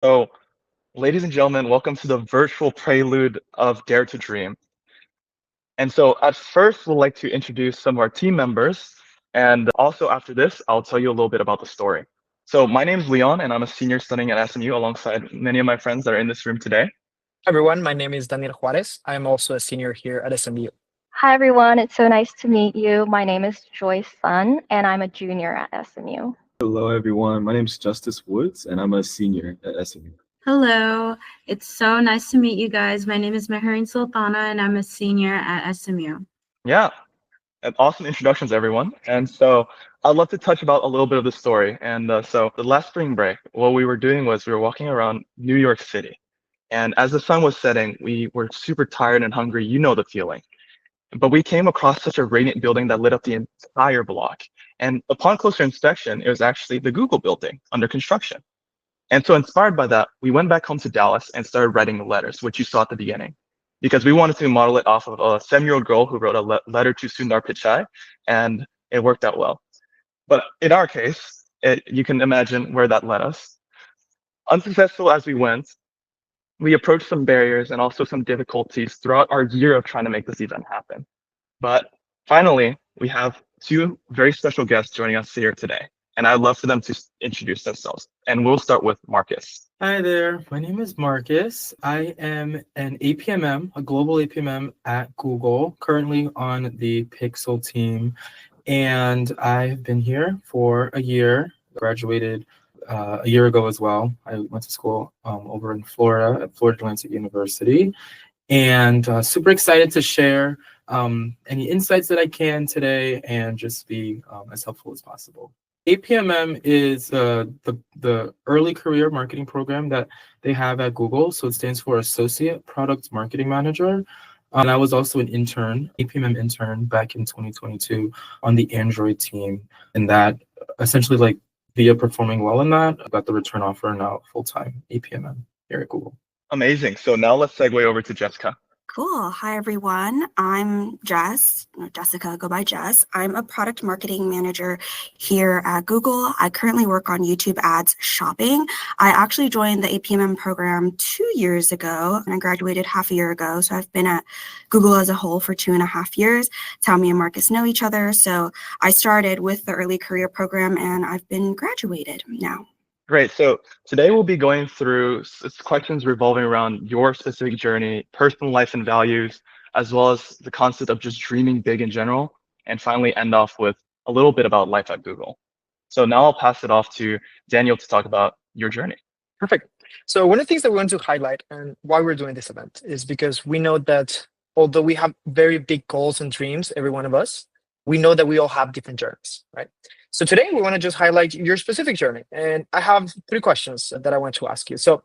So, ladies and gentlemen, welcome to the virtual prelude of Dare to Dream. And so, at first, we'd like to introduce some of our team members. And also, after this, I'll tell you a little bit about the story. So, my name is Leon, and I'm a senior studying at SMU alongside many of my friends that are in this room today. Everyone, my name is Daniel Juarez. I am also a senior here at SMU. Hi, everyone. It's so nice to meet you. My name is Joyce Sun, and I'm a junior at SMU. Hello, everyone. My name is Justice Woods, and I'm a senior at SMU. Hello, it's so nice to meet you guys. My name is Meherin Sultana, and I'm a senior at SMU. Yeah, and awesome introductions, everyone. And so, I'd love to touch about a little bit of the story. And the last spring break, what we were doing was we were walking around New York City. And as the sun was setting, we were super tired and hungry. You know the feeling. But we came across such a radiant building that lit up the entire block. And upon closer inspection, it was actually the Google building under construction. And so inspired by that, we went back home to Dallas and started writing letters, which you saw at the beginning, because we wanted to model it off of a 7-year-old girl who wrote a letter to Sundar Pichai, and it worked out well. But in our case, you can imagine where that led us. Unsuccessful as we went, we approached some barriers and also some difficulties throughout our year of trying to make this event happen. But finally, we have two very special guests joining us here today, and I'd love for them to introduce themselves. And we'll start with Marcus. Hi there, my name is Marcus. I am an APMM, a global APMM at Google, currently on the Pixel team. And I've been here for a year, graduated a year ago as well. I went to school over in Florida at Florida Atlantic University. And super excited to share any insights that I can today and just be as helpful as possible. APMM is the early career marketing program that they have at Google. So it stands for Associate Product Marketing Manager. And I was also an intern, APMM intern back in 2022 on the Android team. And that essentially like via performing well in that, I got the return offer now full-time APMM here at Google. Amazing. So now let's segue over to Jessica. Cool. Hi, everyone. I'm Jess, or Jessica, go by Jess. I'm a product marketing manager here at Google. I currently work on YouTube ads shopping. I actually joined the APMM program 2 years ago, and I graduated half a year ago. So I've been at Google as a whole for 2.5 years. It's how me and Marcus know each other. So I started with the early career program, and I've been graduated now. Great. So today we'll be going through questions revolving around your specific journey, personal life and values, as well as the concept of just dreaming big in general, and finally end off with a little bit about life at Google. So now I'll pass it off to Daniel to talk about your journey. Perfect. So one of the things that we want to highlight and why we're doing this event is because we know that although we have very big goals and dreams, every one of us, we know that we all have different journeys, right? So today we want to just highlight your specific journey. And I have 3 questions that I want to ask you. So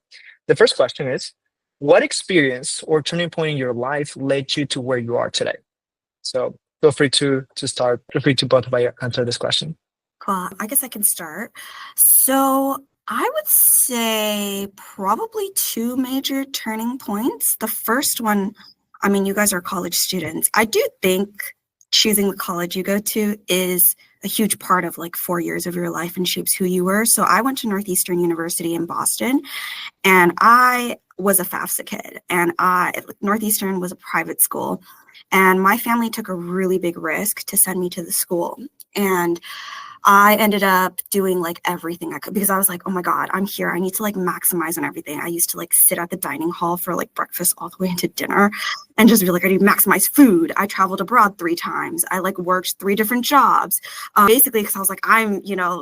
the first question is, what experience or turning point in your life led you to where you are today? So feel free to start. Feel free to both of you answer this question. Cool. I guess I can start. So I would say probably 2 major turning points. The first one, I mean, you guys are college students. I do think choosing the college you go to is a huge part of like 4 years of your life and shapes who you were. So I went to Northeastern University in Boston, and I was a FAFSA kid, and Northeastern was a private school, and my family took a really big risk to send me to the school. And I ended up doing like everything I could because I was like, oh my God, I'm here. I need to like maximize on everything. I used to like sit at the dining hall for like breakfast all the way into dinner and just be like, I need to maximize food. I traveled abroad 3 times. I like worked 3 different jobs. Basically, because I was like,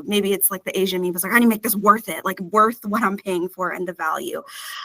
maybe it's like the Asian me was like, I need to make this worth it, like worth what I'm paying for and the value.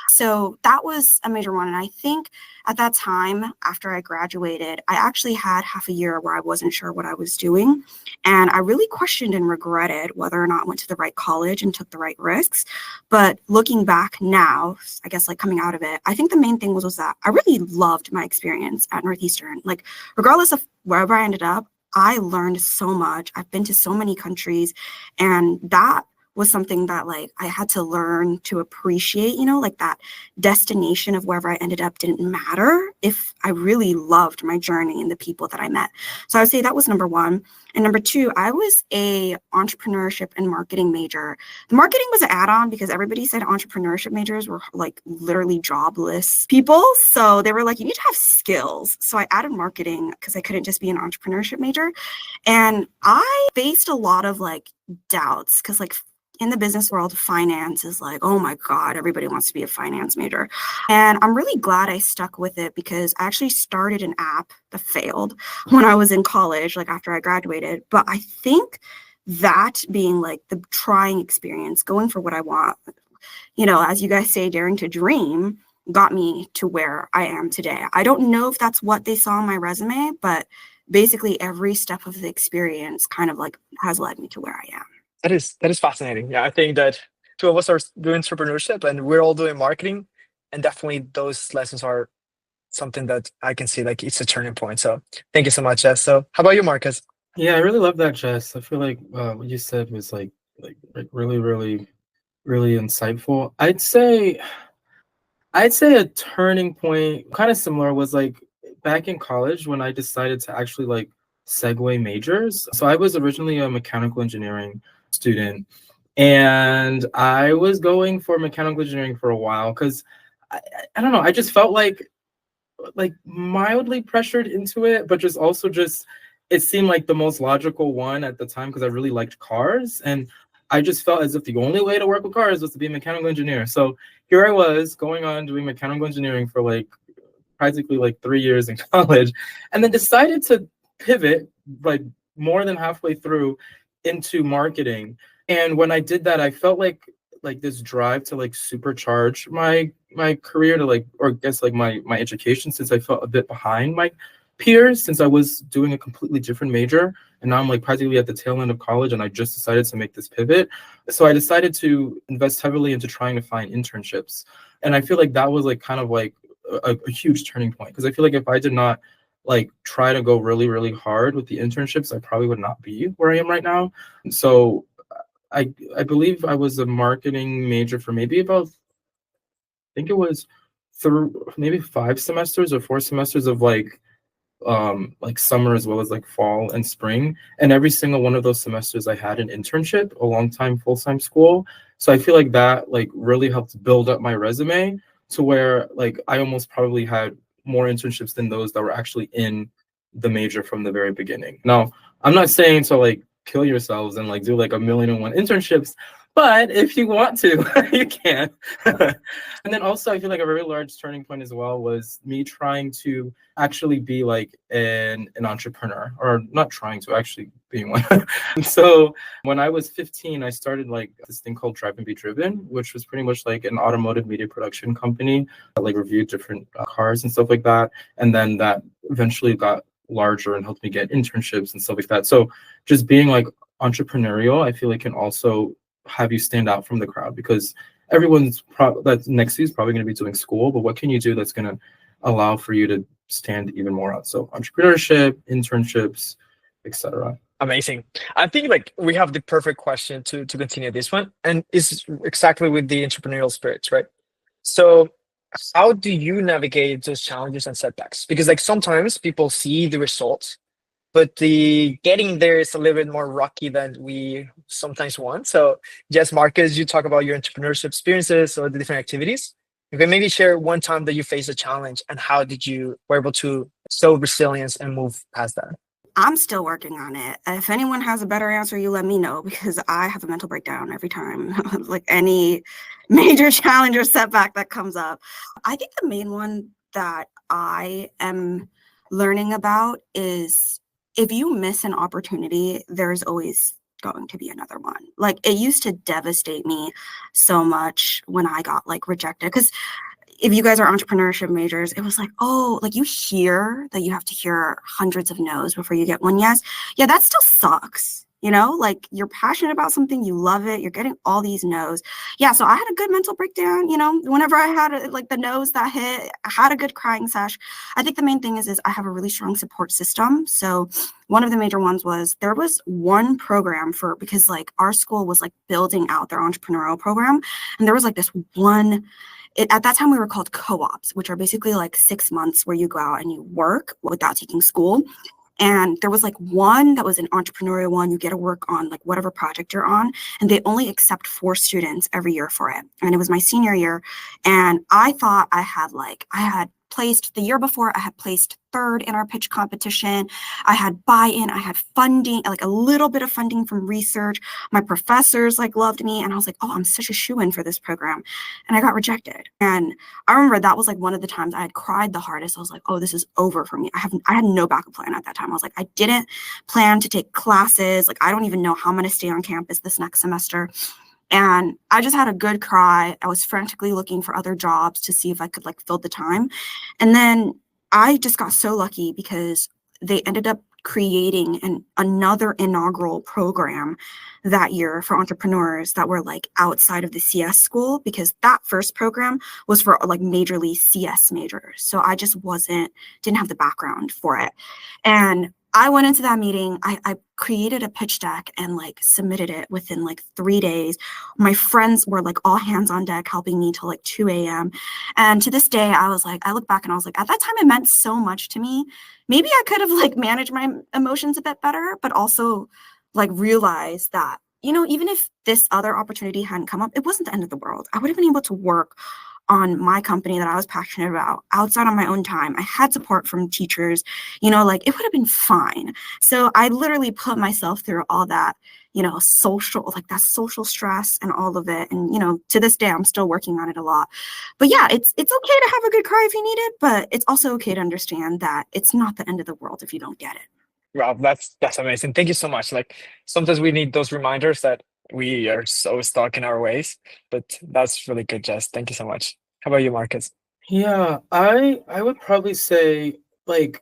So that was a major one. And I think at that time, after I graduated, I actually had half a year where I wasn't sure what I was doing. And I really questioned and regretted whether or not I went to the right college and took the right risks. But looking back now, I guess like coming out of it, I think the main thing was that I really loved my experience at Northeastern. Like regardless of wherever I ended up, I learned so much. I've been to so many countries, and that was something that like I had to learn to appreciate, you know, like that destination of wherever I ended up didn't matter if I really loved my journey and the people that I met. So I would say that was number one. And number two, I was a entrepreneurship and marketing major. The marketing was an add-on because everybody said entrepreneurship majors were like literally jobless people. So they were like, you need to have skills. So I added marketing because I couldn't just be an entrepreneurship major. And I faced a lot of like doubts because like in the business world, finance is like, oh my God, everybody wants to be a finance major. And I'm really glad I stuck with it because I actually started an app that failed when I was in college, like after I graduated. But I think that being like the trying experience, going for what I want, you know, as you guys say, daring to dream, got me to where I am today. I don't know if that's what they saw on my resume, but basically every step of the experience kind of like has led me to where I am. That is fascinating. Yeah, I think that two of us are doing entrepreneurship and we're all doing marketing, and definitely those lessons are something that I can see like it's a turning point. So thank you so much, Jess. So how about you, Marcus? Yeah, I really love that, Jess. I feel like what you said was like really, really, really insightful. I'd say a turning point, kind of similar, was like back in college when I decided to actually like segue majors. So I was originally a mechanical engineering student, and I was going for mechanical engineering for a while because I don't know, I just felt like mildly pressured into it, but just it seemed like the most logical one at the time because I really liked cars, and I just felt as if the only way to work with cars was to be a mechanical engineer. So here I was going on doing mechanical engineering for like practically like 3 years in college, and then decided to pivot like more than halfway through into marketing. And when I did that, I felt like this drive to like supercharge my career to like, or I guess like my education, since I felt a bit behind my peers since I was doing a completely different major, and now I'm like practically at the tail end of college and I just decided to make this pivot. So I decided to invest heavily into trying to find internships, and I feel like that was like kind of like a huge turning point, because I feel like if I did not like try to go really, really hard with the internships, I probably would not be where I am right now. So I believe I was a marketing major for maybe about, I think it was through maybe 5 semesters or 4 semesters of like summer as well as like fall and spring, and every single one of those semesters I had an internship, a long time full-time school. So I feel like that like really helped build up my resume to where like I almost probably had more internships than those that were actually in the major from the very beginning. Now, I'm not saying to like kill yourselves and like do like 1,000,001 internships, but if you want to, you can. And then also, I feel like a very large turning point as well was me trying to actually be like an entrepreneur, or not trying to, actually being one. So when I was 15, I started like this thing called Drive and Be Driven, which was pretty much like an automotive media production company that like reviewed different cars and stuff like that. And then that eventually got larger and helped me get internships and stuff like that. So just being like entrepreneurial, I feel like can also have you stand out from the crowd, because everyone's that's next to you is probably going to be doing school, but what can you do that's going to allow for you to stand even more out? So entrepreneurship, internships, etc. Amazing. I think like we have the perfect question to continue this one, and it's exactly with the entrepreneurial spirits, right? So how do you navigate those challenges and setbacks? Because like sometimes people see the results, but the getting there is a little bit more rocky than we sometimes want. So yes, Marcus, you talk about your entrepreneurship experiences or the different activities. You can maybe share one time that you faced a challenge and how did you were able to show resilience and move past that? I'm still working on it. If anyone has a better answer, you let me know, because I have a mental breakdown every time, like any major challenge or setback that comes up. I think the main one that I am learning about is if you miss an opportunity, there's always going to be another one. Like it used to devastate me so much when I got like rejected, because if you guys are entrepreneurship majors, it was like, oh, like you hear that you have to hear hundreds of no's before you get one yes. Yeah, that still sucks. You know, like you're passionate about something, you love it, you're getting all these no's. Yeah, so I had a good mental breakdown, you know, whenever I had like the no's that hit, I had a good crying sesh. I think the main thing is I have a really strong support system. So one of the major ones was there was one program because like our school was like building out their entrepreneurial program. And there was like this one, at that time we were called co-ops, which are basically like 6 months where you go out and you work without taking school. And there was like one that was an entrepreneurial one. You get to work on like whatever project you're on, and they only accept 4 students every year for it. And it was my senior year, and I thought I had placed the year before. I had placed 3rd in our pitch competition. I had buy-in. I had funding, like a little bit of funding from research. My professors like loved me, and I was like, oh, I'm such a shoo-in for this program, and I got rejected. And I remember that was like one of the times I had cried the hardest. I was like, oh, this is over for me. I had no backup plan at that time. I was like, I didn't plan to take classes. Like, I don't even know how I'm going to stay on campus this next semester. And I just had a good cry. I was frantically looking for other jobs to see if I could like fill the time. And then I just got so lucky because they ended up creating another inaugural program that year for entrepreneurs that were like outside of the CS school, because that first program was for like majorly CS majors. So I just didn't have the background for it. And I went into that meeting, I created a pitch deck and like submitted it within like 3 days. My friends were like all hands on deck helping me till like 2 a.m. And to this day, I look back and I was like, at that time, it meant so much to me. Maybe I could have like managed my emotions a bit better, but also like realized that, you know, even if this other opportunity hadn't come up, it wasn't the end of the world. I would have been able to work on my company that I was passionate about outside on my own time. I had support from teachers, you know, like it would have been fine. So I literally put myself through all that, you know, that social stress and all of it. And, you know, to this day, I'm still working on it a lot. But yeah, it's okay to have a good cry if you need it, but it's also okay to understand that it's not the end of the world if you don't get it. Wow, that's amazing. Thank you so much. Like sometimes we need those reminders that we are so stuck in our ways, but that's really good, Jess. Thank you so much. How about you, Marcus? Yeah, I would probably say like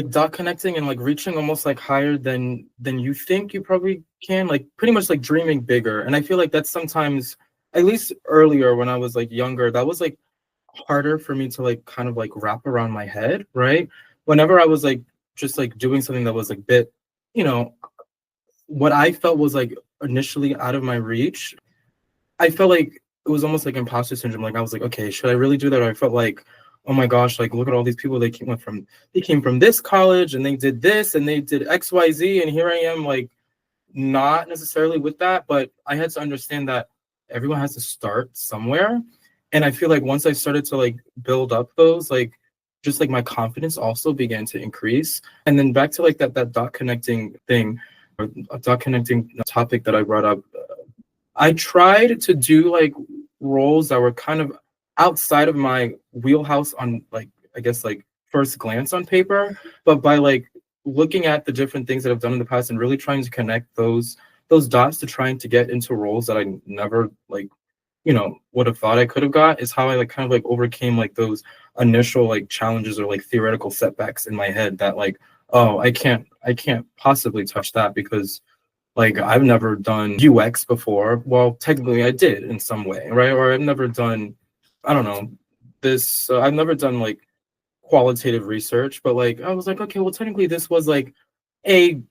dot connecting and like reaching almost like higher than you think you probably can, like pretty much like dreaming bigger. And I feel like that's sometimes, at least earlier when I was like younger, that was like harder for me to like kind of like wrap around my head, right? Whenever I was like just like doing something that was like bit, you know, what I felt was like initially out of my reach, I felt like it was almost like imposter syndrome. Like I was like, okay, should I really do that? Or I felt like, oh my gosh, like look at all these people they came from this college and they did this and they did XYZ, and here I am like not necessarily with that, but I had to understand that everyone has to start somewhere. And I feel like once I started to like build up those, like just like my confidence also began to increase. And then back to like that dot connecting thing, or dot connecting topic that I brought up, I tried to do like roles that were kind of outside of my wheelhouse on like, I guess like first glance on paper, but by like looking at the different things that I've done in the past and really trying to connect those dots to trying to get into roles that I never like, you know, would have thought I could have got, is how I like kind of like overcame like those initial like challenges or like theoretical setbacks in my head that like, oh, I can't possibly touch that because like I've never done UX before. Well, technically I did in some way, right? Or I've never done, I don't know, this, I've never done like qualitative research, but like I was like, okay, well technically this was like a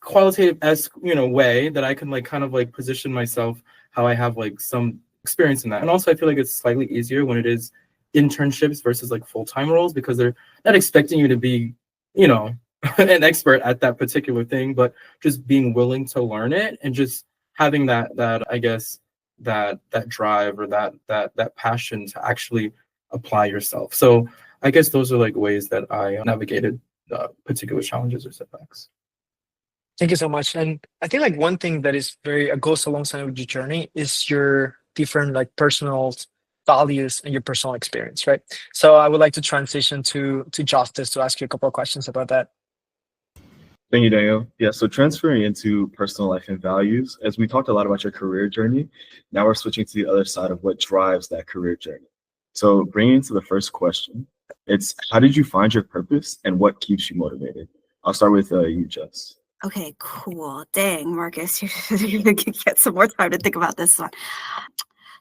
qualitative you know, way that I can like kind of like position myself how I have like some experience in that. And also I feel like it's slightly easier when it is internships versus like full-time roles, because they're not expecting you to be, you know, an expert at that particular thing, but just being willing to learn it and just having that I guess that drive or that passion to actually apply yourself. So I guess those are like ways that I navigated particular challenges or setbacks. Thank you so much. And I think like one thing that is very goes alongside with your journey is your different like personal values and your personal experience, right? So I would like to transition to Justice to ask you a couple of questions about that. Thank you, Daniel. Yeah, so transferring into personal life and values, as we talked a lot about your career journey, now we're switching to the other side of what drives that career journey. So bringing into the first question, it's how did you find your purpose and what keeps you motivated? I'll start with you, Jess. Okay, cool. Dang, Marcus, you're gonna get some more time to think about this one.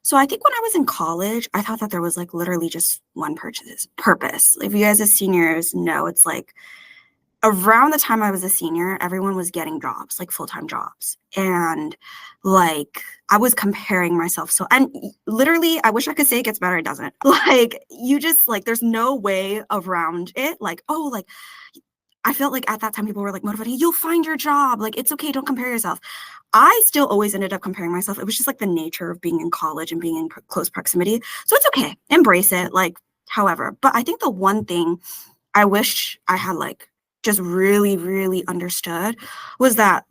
So I think when I was in college, I thought that there was like literally just one purpose. If you guys as seniors know, it's like around the time I was a senior, everyone was getting jobs, like full-time jobs. And like I was comparing myself. So, and literally, I wish I could say it gets better. It doesn't. Like, you just like, there's no way around it. Like, oh, like, I felt like at that time people were like motivating, you'll find your job. Like, it's okay. Don't compare yourself. I still always ended up comparing myself. It was just like the nature of being in college and being in close proximity. So it's okay. Embrace it. Like, however, but I think the one thing I wish I had like just really, really understood was that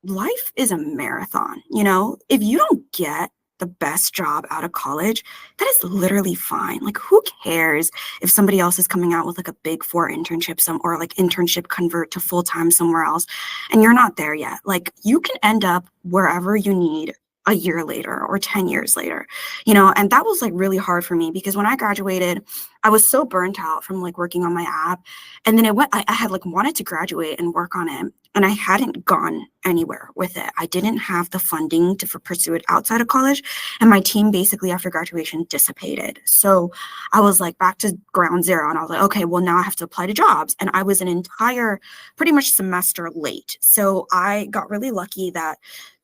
life is a marathon. You know, if you don't get the best job out of college, that is literally fine. Like, who cares if somebody else is coming out with like a big 4 internship or like internship convert to full-time somewhere else and you're not there yet? Like, you can end up wherever you need a year later or 10 years later, you know. And that was like really hard for me because when I graduated, I was so burnt out from like working on my app. And then I had like wanted to graduate and work on it, and I hadn't gone anywhere with it. I didn't have the funding to pursue it outside of college. And my team basically after graduation dissipated. So I was like back to ground zero, and I was like, okay, well, now I have to apply to jobs. And I was an entire pretty much semester late. So I got really lucky that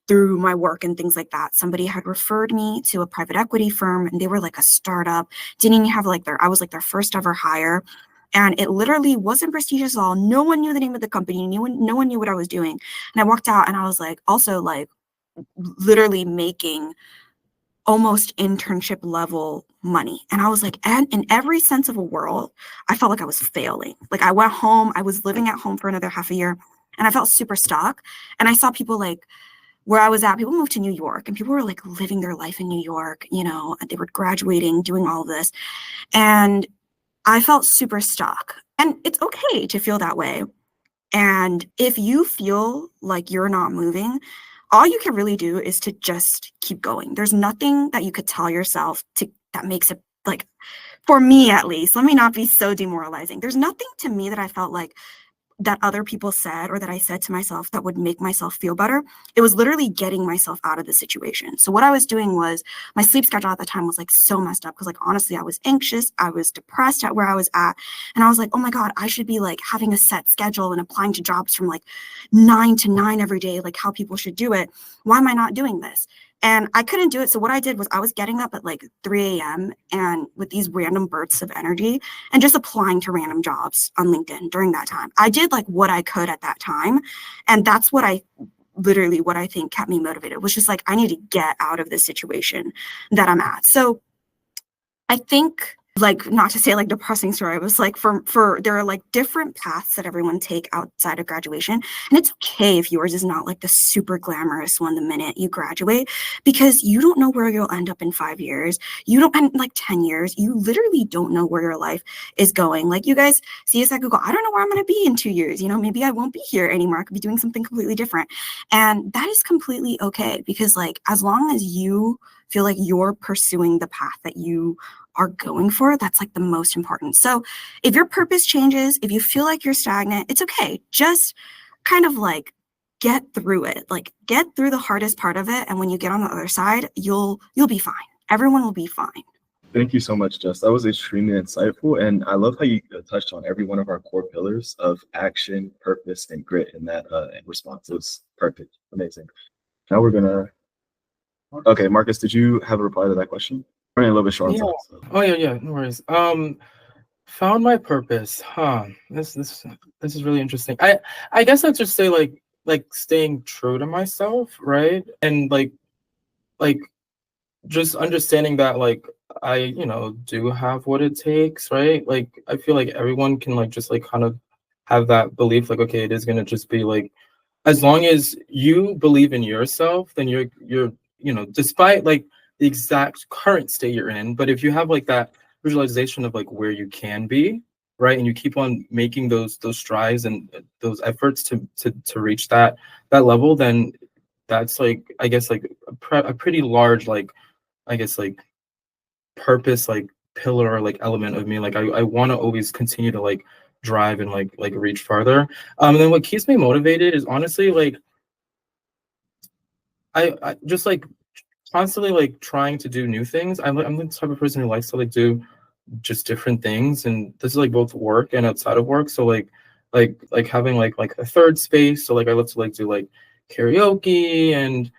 through my work and things like that, somebody had referred me to a private equity firm, and they were like a startup, didn't even have like I was like their first ever hire. And it literally wasn't prestigious at all. No one knew the name of the company. No one knew what I was doing. And I walked out and I was like, also like literally making almost internship level money. And I was like, and in every sense of a world, I felt like I was failing. Like, I went home, I was living at home for another half a year, and I felt super stuck. And I saw people like, where I was at, people moved to New York and people were like living their life in New York, you know, they were graduating, doing all of this. And I felt super stuck. And it's okay to feel that way. And if you feel like you're not moving, all you can really do is to just keep going. There's nothing that you could tell yourself that makes it like, for me at least, let me not be so demoralizing. There's nothing to me that I felt like that other people said or that I said to myself that would make myself feel better. It was literally getting myself out of the situation. So what I was doing was, my sleep schedule at the time was like so messed up because like honestly, I was anxious, I was depressed at where I was at. And I was like, oh my God, I should be like having a set schedule and applying to jobs from like 9 to 9 every day, like how people should do it. Why am I not doing this? And I couldn't do it. So what I did was I was getting up at like 3 a.m. and with these random bursts of energy and just applying to random jobs on LinkedIn during that time. I did like what I could at that time. And that's what I think kept me motivated, was just like, I need to get out of this situation that I'm at. So I think, like, not to say like depressing story, it was like for there are like different paths that everyone take outside of graduation. And it's okay if yours is not like the super glamorous one the minute you graduate, because you don't know where you'll end up in 5 years. You don't, and like 10 years, you literally don't know where your life is going. Like, you guys see us at Google, I don't know where I'm going to be in 2 years. You know, maybe I won't be here anymore. I could be doing something completely different. And that is completely okay, because like, as long as you feel like you're pursuing the path that you are going for, that's like the most important. So if your purpose changes, if you feel like you're stagnant, it's okay. Just kind of like get through it, like get through the hardest part of it. And when you get on the other side, you'll be fine. Everyone will be fine. Thank you so much, Jess. That was extremely insightful. And I love how you touched on every one of our core pillars of action, purpose, and grit in that response. It was perfect. Amazing. Now we're going to, okay, Marcus, did you have a reply to that question? Running a little bit short on Yeah. time. So. Oh yeah, no worries. Found my purpose. This is really interesting. I guess I'd just say like staying true to myself, right? And like just understanding that like I, do have what it takes, right? Like I feel like everyone can like just like kind of have that belief, like, okay, it is gonna just be like, as long as you believe in yourself, then you're despite like the exact current state you're in, but if you have like that visualization of like where you can be, right, and you keep on making those strides and those efforts to reach that level, then that's like, I guess, like a pretty large, like, I guess, like purpose, like pillar or like element of me. Like I want to always continue to like drive and like reach farther. And then what keeps me motivated is honestly like I just like constantly like trying to do new things. I'm the type of person who likes to like do just different things, and this is like both work and outside of work. So like having like a third space. So like I love to like do like karaoke and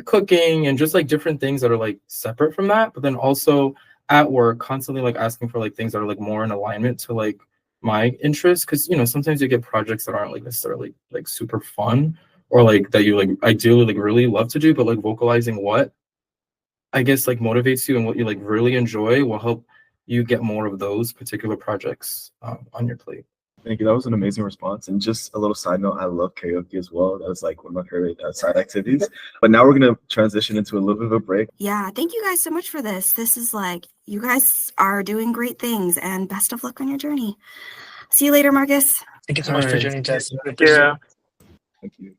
cooking and just like different things that are like separate from that. But then also at work, constantly like asking for like things that are like more in alignment to like my interests. Because sometimes you get projects that aren't like necessarily like super fun or like that you like ideally like really love to do, but like vocalizing what I guess like motivates you and what you like really enjoy will help you get more of those particular projects on your plate. Thank you. That was an amazing response. And just a little side note, I love karaoke as well. That was like one of my favorite side activities. But now we're going to transition into a little bit of a break. Yeah, thank you guys so much for this. This is like, you guys are doing great things, and best of luck on your journey. See you later, Marcus. Thank you so much for Alright. joining, Jess. We appreciate it. Thank you.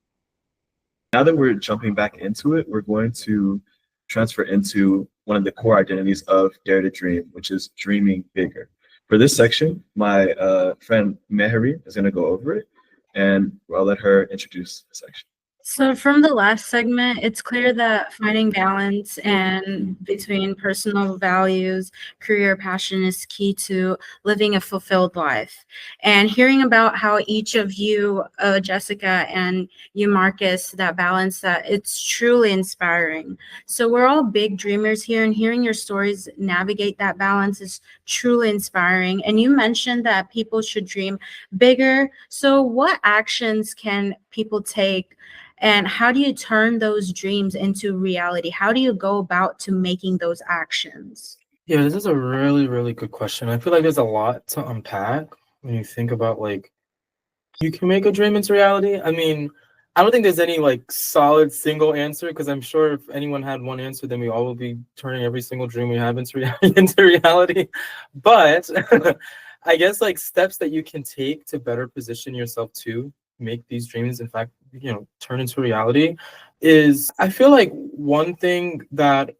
Now that we're jumping back into it, we're going to transfer into one of the core identities of Dare to Dream, which is dreaming bigger. For this section, my friend Mehari is going to go over it, and I'll let her introduce the section. So from the last segment, it's clear that finding balance and between personal values, career passion is key to living a fulfilled life. And hearing about how each of you, Jessica, and you, Marcus, that balance, that it's truly inspiring. So we're all big dreamers here, and hearing your stories navigate that balance is truly inspiring. And you mentioned that people should dream bigger. So what actions can people take? And how do you turn those dreams into reality? How do you go about to making those actions? Yeah, this is a really, really good question. I feel like there's a lot to unpack when you think about like you can make a dream into reality. I mean, I don't think there's any like solid single answer, because I'm sure if anyone had one answer, then we all will be turning every single dream we have into reality. But I guess like steps that you can take to better position yourself to make these dreams, in fact, turn into reality is, I feel like one thing that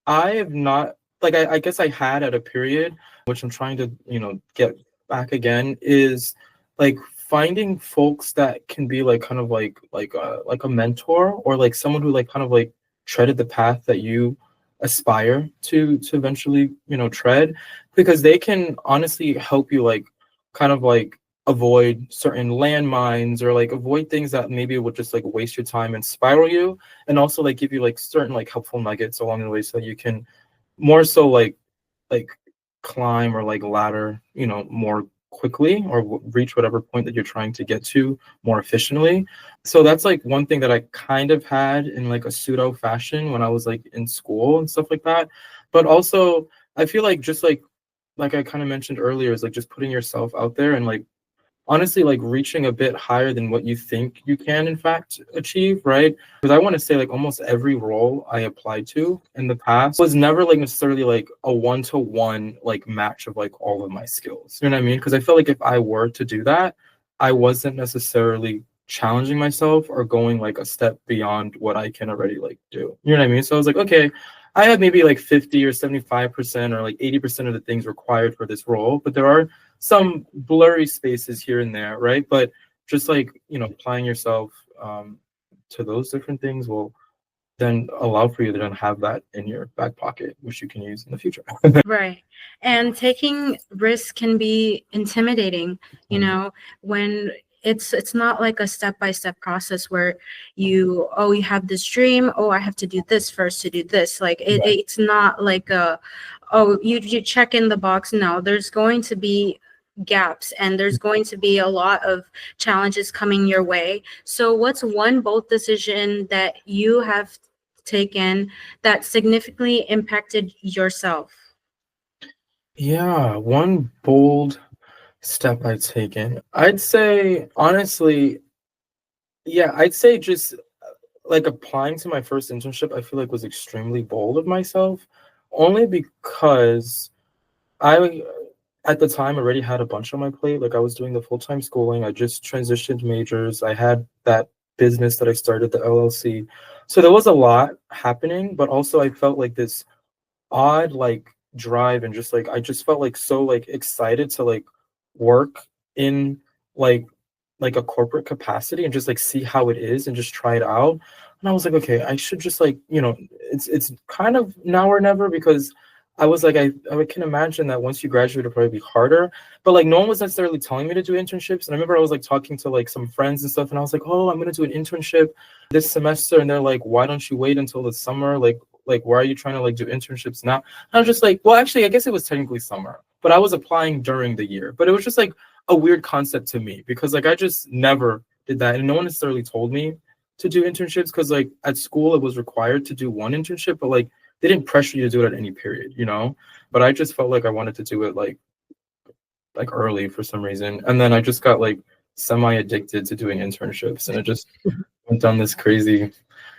I have not, like, I guess I had at a period, which I'm trying to, get back again, is like finding folks that can be like kind of like a mentor, or like someone who like kind of like treaded the path that you aspire to eventually tread, because they can honestly help you like kind of like avoid certain landmines, or like avoid things that maybe would just like waste your time and spiral you, and also like give you like certain like helpful nuggets along the way, so that you can more so like climb or like ladder more quickly, or reach whatever point that you're trying to get to more efficiently. So that's like one thing that I kind of had in like a pseudo fashion when I was like in school and stuff like that. But also I feel like just like I kind of mentioned earlier, is like just putting yourself out there and like honestly like reaching a bit higher than what you think you can in fact achieve, right? Because I want to say like almost every role I applied to in the past was never like necessarily like a one-to-one like match of like all of my skills, you know what I mean? Because I feel like if I were to do that, I wasn't necessarily challenging myself or going like a step beyond what I can already like do, you know what I mean? So I was like, okay, I have maybe like 50 or 75% or like 80% of the things required for this role, but there are some blurry spaces here and there, right? But just like applying yourself to those different things will then allow for you to then have that in your back pocket, which you can use in the future. Right. And taking risks can be intimidating, when it's not like a step-by-step process where you have this dream, I have to do this first to do this. Like it's not like you check in the box. No, there's going to be gaps, and there's going to be a lot of challenges coming your way. So what's one bold decision that you have taken that significantly impacted yourself? Yeah, one bold step I've taken, I'd say honestly, I'd say just like applying to my first internship, I feel like was extremely bold of myself, only because I at the time already had a bunch on my plate. Like I was doing the full-time schooling, I just transitioned majors, I had that business that I started, the LLC. So there was a lot happening, but also I felt like this odd like drive and just like I just felt like so like excited to like work in like like a corporate capacity and just like see how it is and just try it out. And I was like, okay, I should just like, it's kind of now or never, because I was like, I can imagine that once you graduate, it'll probably be harder. But like no one was necessarily telling me to do internships. And I remember I was like talking to like some friends and stuff, and I was like, oh, I'm gonna do an internship this semester. And they're like, why don't you wait until the summer? Like why are you trying to like do internships now? And I was just like, well, actually, I guess it was technically summer, but I was applying during the year. But it was just like a weird concept to me, because like I just never did that, and no one necessarily told me to do internships, because like at school it was required to do one internship, but like they didn't pressure you to do it at any period. But I just felt like I wanted to do it like early for some reason, and then I just got like semi addicted to doing internships, and it just went down this crazy.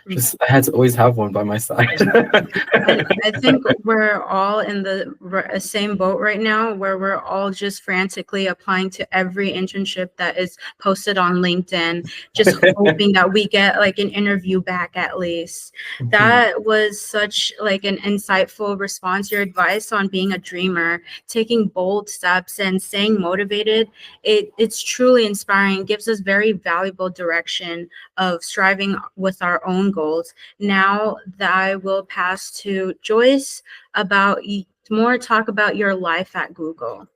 Just I had to always have one by my side. I think we're all in the same boat right now, where we're all just frantically applying to every internship that is posted on LinkedIn, just hoping that we get like an interview back at least. That was such like an insightful response. Your advice on being a dreamer, taking bold steps, and staying motivated, it's truly inspiring, gives us very valuable direction of striving with our own goals. Now that I will pass to Joyce about more talk about your life at Google.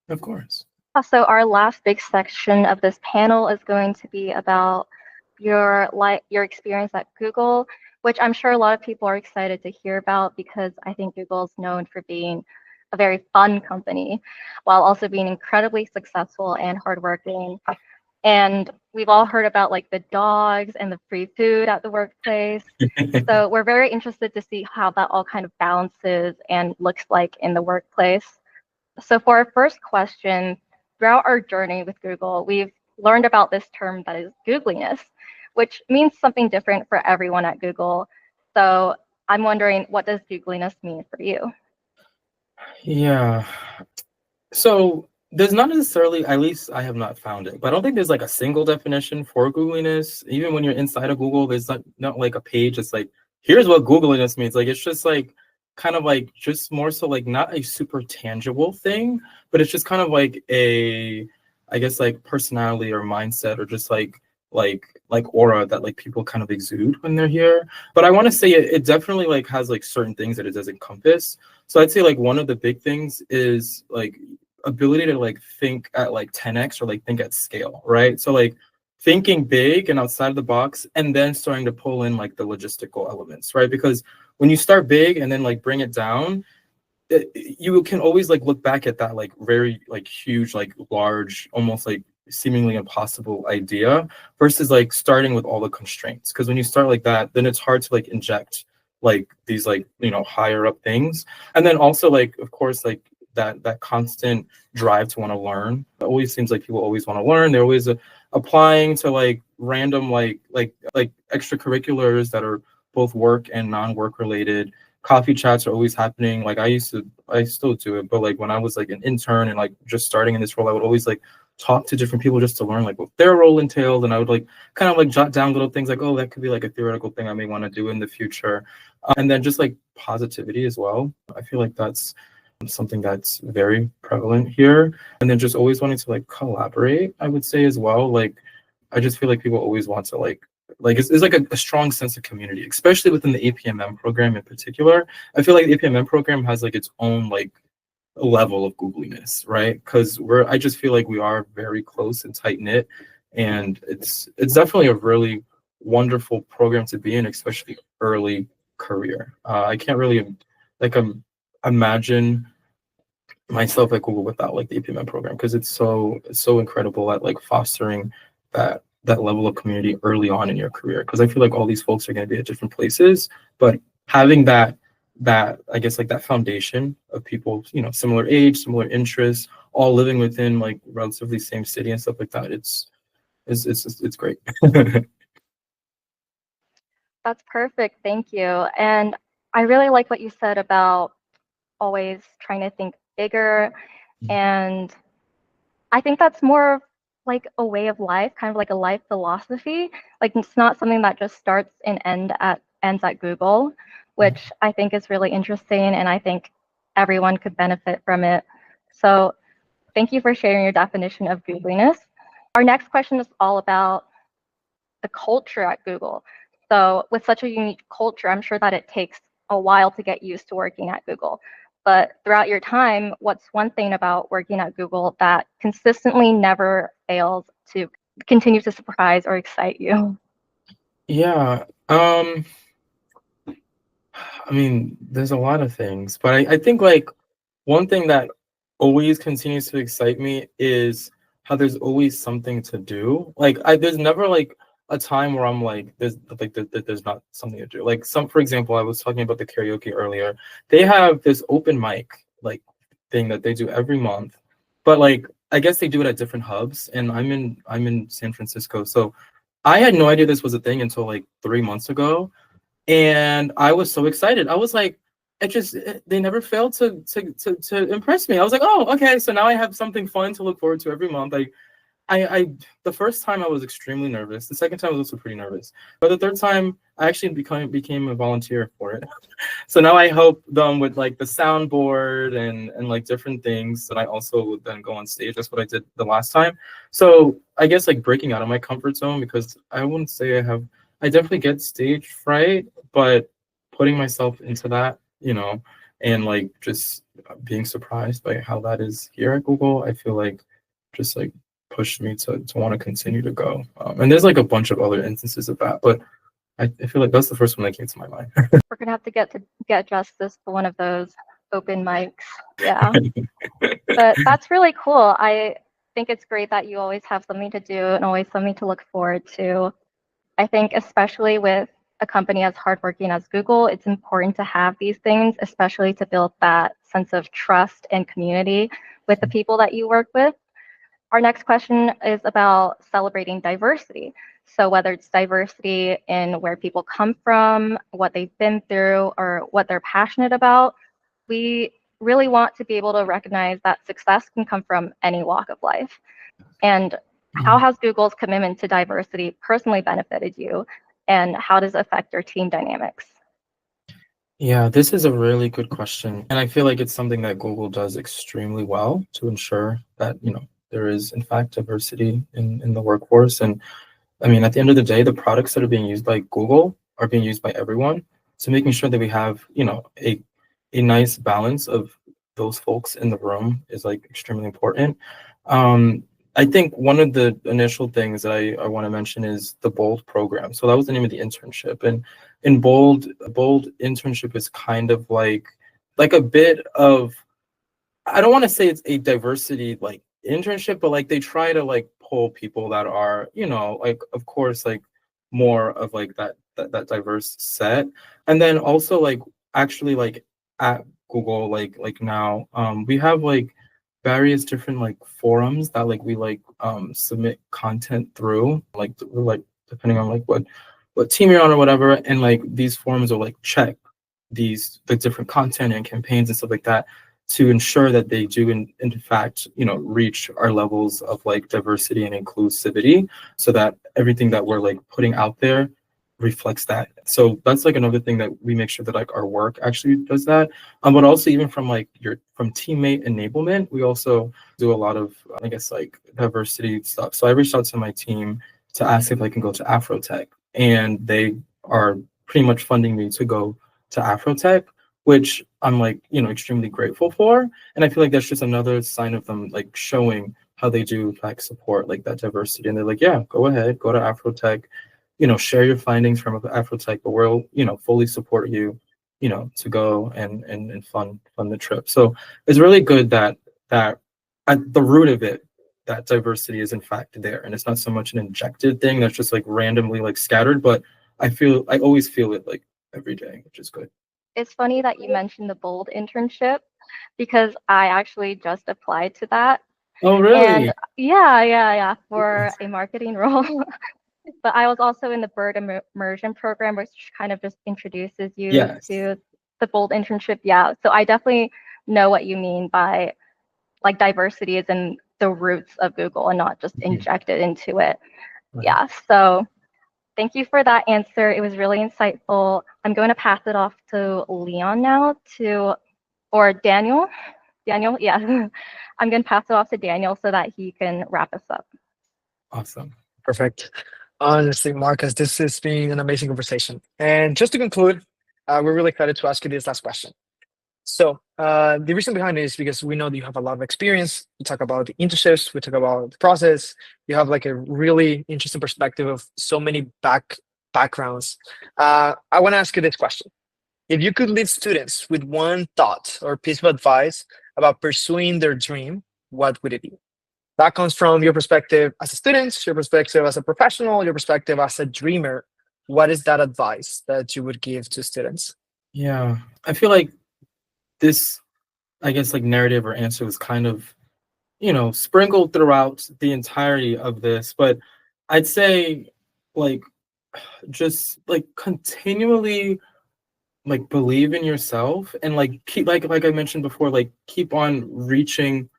Of course. So our last big section of this panel is going to be about your experience at Google, which I'm sure a lot of people are excited to hear about, because I think Google is known for being a very fun company while also being incredibly successful and hardworking. And we've all heard about like the dogs and the free food at the workplace. So we're very interested to see how that all kind of balances and looks like in the workplace. So for our first question, throughout our journey with Google, we've learned about this term that is googliness, which means something different for everyone at Google. So I'm wondering, what does googliness mean for you? Yeah. So there's not necessarily, at least I have not found it, but I don't think there's like a single definition for googliness. Even when you're inside of Google, there's not like a page that's like, here's what googliness means. Like it's just like kind of like just more so like not a super tangible thing, but it's just kind of like a, I guess like personality or mindset, or just like aura that like people kind of exude when they're here. But I want to say it definitely like has like certain things that it does encompass. So I'd say like one of the big things is like ability to like think at like 10x, or like think at scale, right? So like thinking big and outside of the box, and then starting to pull in like the logistical elements, right? Because when you start big and then like bring it down, you can always like look back at that like very like huge, like large, almost like seemingly impossible idea, versus like starting with all the constraints. Because when you start like that, then it's hard to like inject like these like higher up things. And then also like of course like that constant drive to want to learn. It always seems like people always want to learn. They're always applying to like random like extracurriculars that are both work and non-work related. Coffee chats are always happening. Like I still do it, but like when I was like an intern and like just starting in this role, I would always like talk to different people just to learn like what their role entailed. And I would like kind of like jot down little things like, oh, that could be like a theoretical thing I may want to do in the future. And then just like positivity as well. I feel like that's something that's very prevalent here. And then just always wanting to like collaborate, I would say as well. Like I just feel like people always want to like it's like a strong sense of community, especially within the APMM program in particular. I feel like the APMM program has like its own like level of googliness, right? Because I just feel like we are very close and tight knit, and it's definitely a really wonderful program to be in, especially early career. I can't really like imagine myself at Google without like the APMM program, because it's so incredible at like fostering that level of community early on in your career. Because I feel like all these folks are going to be at different places, but having that I guess like that foundation of people, similar age, similar interests, all living within like relatively same city and stuff like that, it's great. That's perfect. Thank you. And I really like what you said about always trying to think bigger. And I think that's more like a way of life, kind of like a life philosophy. Like it's not something that just starts and ends at Google, which I think is really interesting. And I think everyone could benefit from it. So thank you for sharing your definition of Googliness. Our next question is all about the culture at Google. So with such a unique culture, I'm sure that it takes a while to get used to working at Google. But throughout your time, what's one thing about working at Google that consistently never fails to continue to surprise or excite you? Yeah. I mean, there's a lot of things, but I think like one thing that always continues to excite me is how there's always something to do. Like there's never like a time where I'm like there's not something to do. Like for example, I was talking about the karaoke earlier. They have this open mic like thing that they do every month, but like I guess they do it at different hubs, and I'm in San Francisco, so I had no idea this was a thing until like 3 months ago, and I was so excited. I was like, they never failed to impress me. I was like, oh, okay, so now I have something fun to look forward to every month. Like I the first time I was extremely nervous. The second time I was also pretty nervous. But the third time I actually became a volunteer for it. So now I help them with like the soundboard and like different things that I also would then go on stage. That's what I did the last time. So I guess like breaking out of my comfort zone, because I wouldn't say I definitely get stage fright, but putting myself into that, and like just being surprised by how that is here at Google, I feel like just like pushed me to want to continue to go. And there's like a bunch of other instances of that, but I feel like that's the first one that came to my mind. We're gonna have to get Justice to one of those open mics. Yeah. But that's really cool. I think it's great that you always have something to do and always something to look forward to. I think especially with a company as hardworking as Google, it's important to have these things, especially to build that sense of trust and community with the people that you work with. Our next question is about celebrating diversity. So whether it's diversity in where people come from, what they've been through, or what they're passionate about, we really want to be able to recognize that success can come from any walk of life. And how has Google's commitment to diversity personally benefited you? And how does it affect your team dynamics? Yeah, this is a really good question. And I feel like it's something that Google does extremely well to ensure that, there is in fact diversity in the workforce. And I mean, at the end of the day, the products that are being used by Google are being used by everyone. So making sure that we have, a nice balance of those folks in the room is like extremely important. I think one of the initial things that I want to mention is the Bold program. So that was the name of the internship. And in Bold internship is kind of like a bit of, I don't want to say it's a diversity like internship, but like they try to like pull people that are, like of course like more of like that diverse set. And then also like actually like at Google like now we have like various different like forums that like we like submit content through, like depending on like what team you're on or whatever, and like these forums will like check these the different content and campaigns and stuff like that to ensure that they do in fact reach our levels of like diversity and inclusivity, so that everything that we're like putting out there reflects that. So that's like another thing that we make sure that like our work actually does that. But also even from like from teammate enablement, we also do a lot of I guess like diversity stuff. So I reached out to my team to ask if I can go to Afrotech, and they are pretty much funding me to go to Afrotech, which I'm like, extremely grateful for. And I feel like that's just another sign of them like showing how they do like support like that diversity. And they're like, yeah, go ahead, go to Afrotech, share your findings from Afrotech, but we'll, fully support you, to go and fund the trip. So it's really good that at the root of it, that diversity is in fact there. And it's not so much an injected thing that's just like randomly like scattered, but I always feel it like every day, which is good. It's funny that you mentioned the Bold internship because I actually just applied to that. Oh, really? And yeah, for a marketing role. But I was also in the Bird Immersion program, which kind of just introduces you Yes. to the Bold internship. Yeah, so I definitely know what you mean by like diversity is in the roots of Google and not just injected into it. Right. Yeah, so thank you for that answer. It was really insightful. I'm going to pass it off to Leon now or Daniel. Daniel, yeah. I'm going to pass it off to Daniel so that he can wrap us up. Awesome. Perfect. Honestly, Marcus, this has been an amazing conversation. And just to conclude, we're really excited to ask you this last question. So the reason behind it is because we know that you have a lot of experience. We talk about the internships, we talk about the process. You have like a really interesting perspective of so many backgrounds. I want to ask you this question. If you could leave students with one thought or piece of advice about pursuing their dream, what would it be? That comes from your perspective as a student, your perspective as a professional, your perspective as a dreamer. What is that advice that you would give to students? Yeah, I feel like this, I guess, like narrative or answer was kind of, sprinkled throughout the entirety of this. But I'd say, like, just like continually like believe in yourself and like keep like I mentioned before, like keep on reaching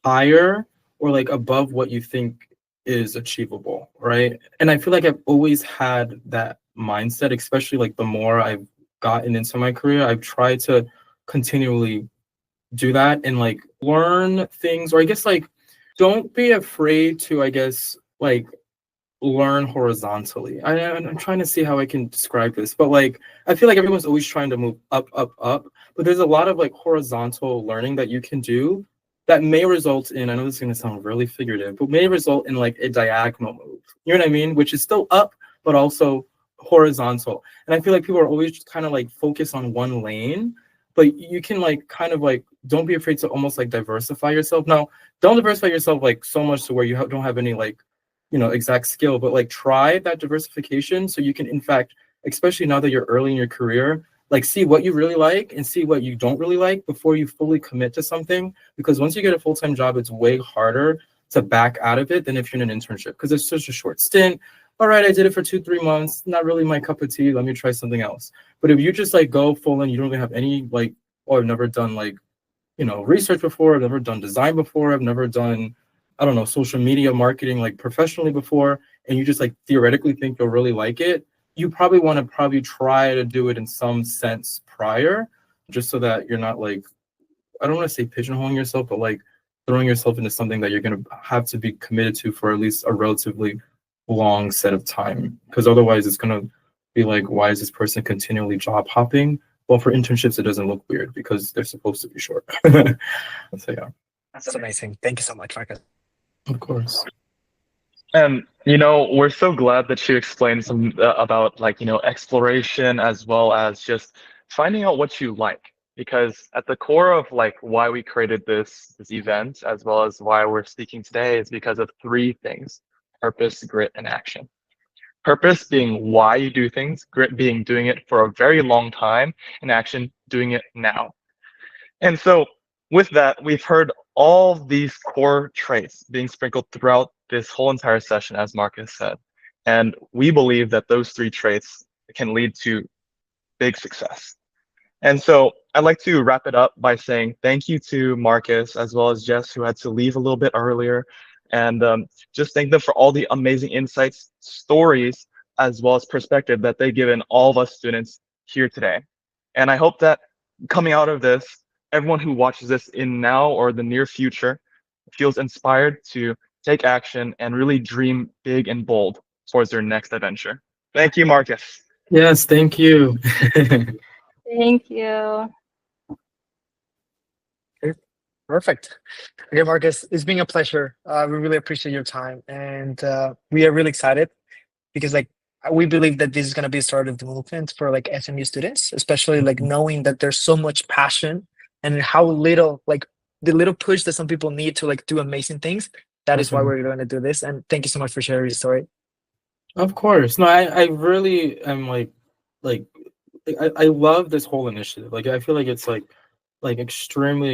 higher or like above what you think is achievable, right? And I feel like I've always had that mindset, especially like the more I've gotten into my career, I've tried to continually do that and like learn things, or I guess like don't be afraid to, I guess, like learn horizontally. I'm trying to see how I can describe this, but like I feel like everyone's always trying to move up, up, up, but there's a lot of like horizontal learning that you can do that may result in, I know this is going to sound really figurative, but may result in like a diagonal move. You know what I mean? Which is still up, but also horizontal. And I feel like people are always just kind of like focused on one lane, but you can like kind of like, don't be afraid to almost like diversify yourself. Now, don't diversify yourself like so much to where you don't have any like, exact skill, but like try that diversification so you can, in fact, especially now that you're early in your career, like see what you really like and see what you don't really like before you fully commit to something. Because once you get a full-time job, it's way harder to back out of it than if you're in an internship, because it's such a short stint. All right, I did it for 2-3 months, not really my cup of tea, let me try something else. But if you just like go full in, you don't really have any like, oh, I've never done like, research before, I've never done design before, I've never done, I don't know, social media marketing like professionally before, and you just like theoretically think you'll really like it, you probably want to try to do it in some sense prior, just so that you're not like, I don't want to say pigeonholing yourself, but like throwing yourself into something that you're going to have to be committed to for at least a relatively long set of time. Because otherwise it's going to be like, why is this person continually job hopping? Well, for internships, it doesn't look weird because they're supposed to be short. So yeah. That's amazing. Thank you so much, Marcus. Of course. And we're so glad that you explained some about like exploration as well as just finding out what you like, because at the core of like why we created this event as well as why we're speaking today is because of three things: purpose, grit, and action. Purpose being why you do things, grit being doing it for a very long time, and action doing it now. And so with that, we've heard all these core traits being sprinkled throughout this whole entire session, as Marcus said. And we believe that those three traits can lead to big success. And so I'd like to wrap it up by saying thank you to Marcus as well as Jess, who had to leave a little bit earlier. And just thank them for all the amazing insights, stories, as well as perspective that they've given all of us students here today. And I hope that coming out of this, everyone who watches this in now or the near future feels inspired to take action and really dream big and bold towards their next adventure. Thank you, Marcus. Yes, thank you. Thank you. Perfect. Okay, Marcus, it's been a pleasure. We really appreciate your time, and we are really excited because like we believe that this is going to be the start of the movement for like SMU students, especially like knowing that there's so much passion and how little like the little push that some people need to like do amazing things. That is why we're going to do this. And thank you so much for sharing your story. Of course. No, I really am like I love this whole initiative. Like I feel like it's like extremely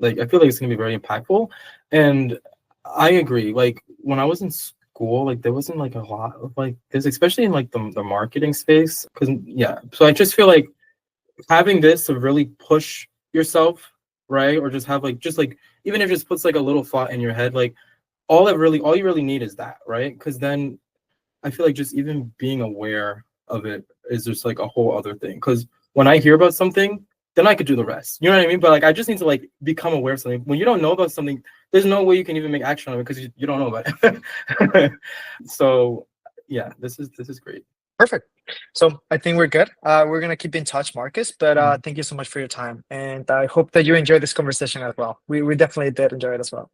like I feel like it's gonna be very impactful. And I agree. Like when I was in school, like there wasn't like a lot of like this, especially in like the marketing space. Cause yeah. So I just feel like having this to really push yourself, right? Or just have like even if it just puts like a little thought in your head, like all you really need is that, right? Because then I feel like just even being aware of it is just like a whole other thing. Because when I hear about something, then I could do the rest. You know what I mean? But like, I just need to like become aware of something. When you don't know about something, there's no way you can even make action on it because you don't know about it. So yeah, this is great. Perfect. So I think we're good. We're gonna keep in touch, Marcus. But thank you so much for your time, and I hope that you enjoyed this conversation as well. We definitely did enjoy it as well.